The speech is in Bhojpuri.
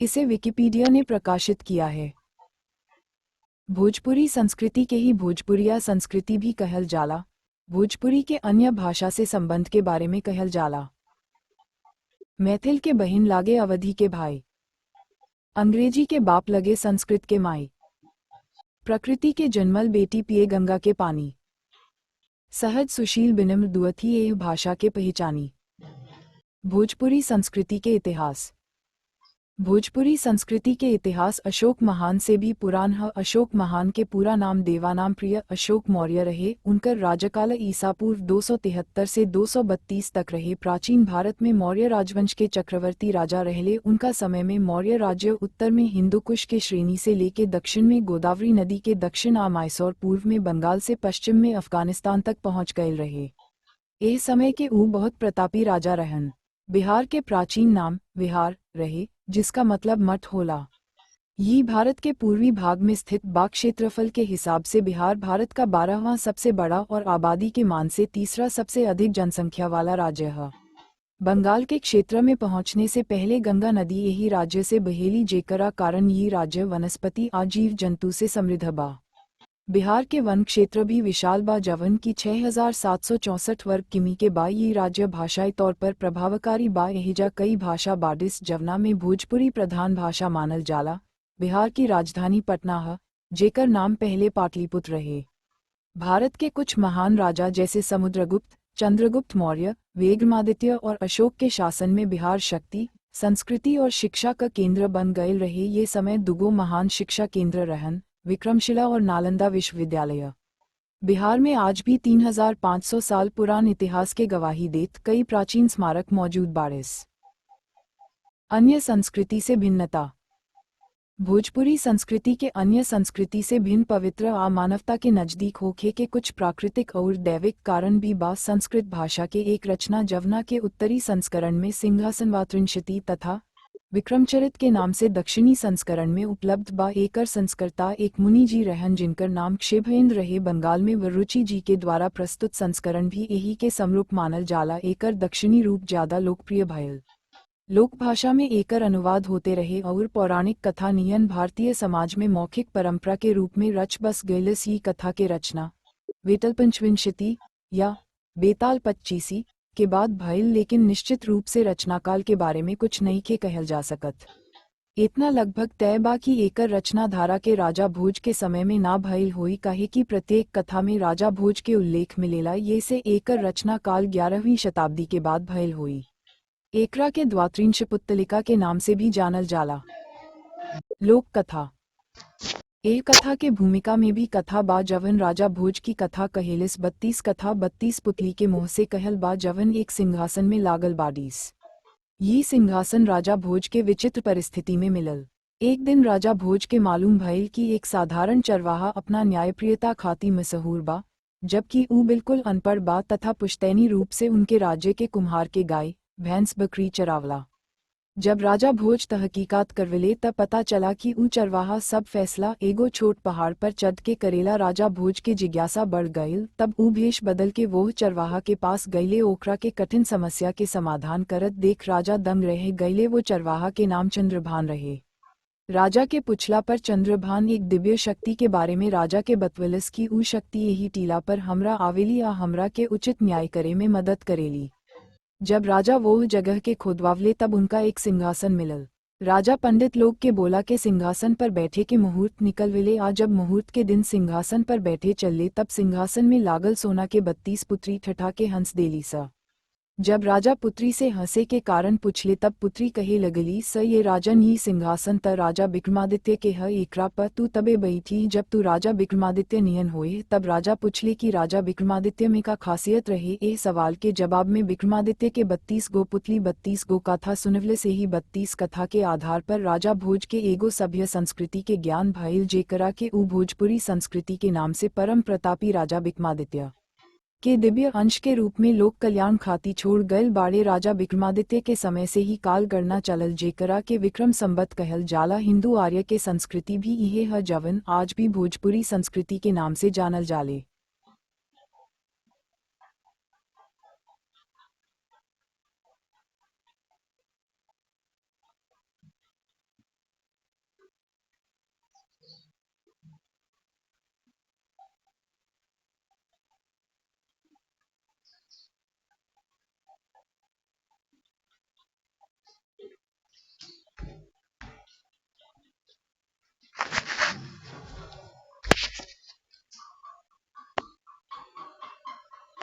इसे विकिपीडिया ने प्रकाशित किया है। भोजपुरी संस्कृति के ही भोजपुरिया संस्कृति भी कहल जाला। भोजपुरी के अन्य भाषा से संबंध के बारे में कहल जाला। मैथिल के बहिन लागे अवधी के भाई, अंग्रेजी के बाप लगे संस्कृत के माई, प्रकृति के जन्मल बेटी पिए गंगा के पानी, सहज सुशील विनम्र दुअथी एह भाषा के पहचानी। भोजपुरी संस्कृति के इतिहास। भोजपुरी संस्कृति के इतिहास अशोक महान से भी पुरान है। अशोक महान के पूरा नाम देवानाम प्रिय अशोक मौर्य रहे। उनकर राज्यकाल ईसा पूर्व 273 से 232 तक रहे। प्राचीन भारत में मौर्य राजवंश के चक्रवर्ती राजा रहले। उनका समय में मौर्य राज्य उत्तर में हिंदुकुश के श्रेणी से लेके दक्षिण में गोदावरी नदी के दक्षिण आ मायसोर, पूर्व में बंगाल से पश्चिम में अफगानिस्तान तक पहुँच गए रहे। एह समय के ऊ बहुत प्रतापी राजा रहन। बिहार के प्राचीन नाम विहार रहे, जिसका मतलब मठ होला। ये भारत के पूर्वी भाग में स्थित बा। क्षेत्रफल के हिसाब से बिहार भारत का 12वां सबसे बड़ा और आबादी के मान से तीसरा सबसे अधिक जनसंख्या वाला राज्य है। बंगाल के क्षेत्र में पहुंचने से पहले गंगा नदी यही राज्य से बहेली, जेकरा कारण ये राज्य वनस्पति आ जीव जंतु से समृद्ध बा। बिहार के वन क्षेत्र भी विशाल बा, जवन की 6764 वर्ग किमी के बा। ये राज्य भाषाई तौर पर प्रभावकारी बा। एहिजा कई भाषा बाडिस, जवना में भोजपुरी प्रधान भाषा मानल जाला। बिहार की राजधानी पटना है, जेकर नाम पहले पाटलिपुत्र रहे। भारत के कुछ महान राजा जैसे समुद्रगुप्त, चंद्रगुप्त मौर्य, विक्रमादित्य और अशोक के शासन में बिहार शक्ति, संस्कृति और शिक्षा का केंद्र बन गए रहे। ये समय दुगो महान शिक्षा केंद्र रहन, विक्रमशिला और नालंदा विश्वविद्यालय। बिहार में आज भी 3500 साल पुरान इतिहास के गवाही देत कई प्राचीन स्मारक मौजूद बाड़ेस। अन्य संस्कृति से भिन्नता। भोजपुरी संस्कृति के अन्य संस्कृति से भिन्न पवित्र आ मानवता के नजदीक होखे के कुछ प्राकृतिक और दैविक कारण भी बा। संस्कृत भाषा के एक रचना, जवना के उत्तरी संस्करण में सिंहासन वात्रिंशति तथा विक्रमचरित के नाम से दक्षिणी संस्करण में उपलब्ध बा। एकर संस्कर्ता एक मुनि जी रहन, जिनकर नाम क्षेभेंद्र रहे। बंगाल में वरुचि जी के द्वारा प्रस्तुत संस्करण भी यही के समरूप मानल जाला। एकर दक्षिणी रूप ज्यादा लोकप्रिय भयल। लोक भाषा में एकर अनुवाद होते रहे और पौराणिक कथा नियन भारतीय समाज में मौखिक परंपरा के रूप में रच बस गईलस। ही कथा के रचना वेतल पंचविंशति या बेताल 25 के बाद भइल, लेकिन निश्चित रूप से रचनाकाल के बारे में कुछ नहीं के कहल जा सकत। इतना लगभग तय बा कि एकर रचना धारा के राजा भोज के समय में ना भइल होई, काहे कि प्रत्येक कथा में राजा भोज के उल्लेख मिलेला। ये से एकर रचना काल 11वीं शताब्दी के बाद भइल होई। एकरा के द्वात्रिंश पुत्तलिका के नाम से भी जानल जाला। लोक कथा। एह कथा के भूमिका में भी कथा बा, जवन राजा भोज की कथा कहेलिस। 32 कथा 32 पुतली के मुँह से कहल बा, जवन एक सिंहासन में लागल बाडीस। ये सिंहासन राजा भोज के विचित्र परिस्थिति में मिलल। एक दिन राजा भोज के मालूम भइल कि एक साधारण चरवाहा अपना न्यायप्रियता खाती मशहूर बा, जबकि ऊ बिल्कुल अनपढ़ बा तथा पुश्तैनी रूप से उनके राज्य के कुम्हार के गाय भैंस बकरी चरावला। जब राजा भोज तहकीकात करवले तब पता चला कि ऊ चरवाहा सब फैसला एगो छोट पहाड़ पर चढ़ के करेला। राजा भोज के जिज्ञासा बढ़ गईल। तब ऊ भेष बदल के वो चरवाहा के पास गईले। ओकरा के कठिन समस्या के समाधान करत देख राजा दंग रह गईले। वो चरवाहा के नाम चंद्रभान रहे। राजा के पुछला पर चंद्रभान एक दिव्य शक्ति के बारे में राजा के बतवलस कि ऊ शक्ति यही टीला पर हमरा आवेली आ हमरा के उचित न्याय करे में मदद करेली। जब राजा वो जगह के खोदवावले तब उनका एक सिंहासन मिलल। राजा पंडित लोग के बोला के सिंहासन पर बैठे के मुहूर्त निकलविले। आ जब मुहूर्त के दिन सिंहासन पर बैठे चलले तब सिंहासन में लागल सोना के 32 पुत्री ठठा के हंस देली सा। जब राजा पुत्री से हंसे के कारण पूछले तब पुत्री कहे लगली, स ये राजन ही सिंहासन त राजा विक्रमादित्य के ह। एकरा पर तू तबे बैठी जब तू राजा विक्रमादित्य नियन होए। तब राजा पूछले कि राजा विक्रमादित्य में का खासियत रहे। ए सवाल के जवाब में विक्रमादित्य के 32 गो पुतली 32 गो कथा सुनवले से ही 32 कथा के आधार पर राजा भोज के एगो सभ्य संस्कृति के ज्ञान भइल, जेकरा के ऊ भोजपुरी संस्कृति के नाम से परम प्रतापी राजा विक्रमादित्य के दिव्य अंश के रूप में लोक कल्याण खाती छोड़ गयल बाड़े। राजा विक्रमादित्य के समय से ही काल गणना चलल, जेकरा के विक्रम संवत कहल जाला। हिंदू आर्य के संस्कृति भी इहे ह, जवन आज भी भोजपुरी संस्कृति के नाम से जानल जाले।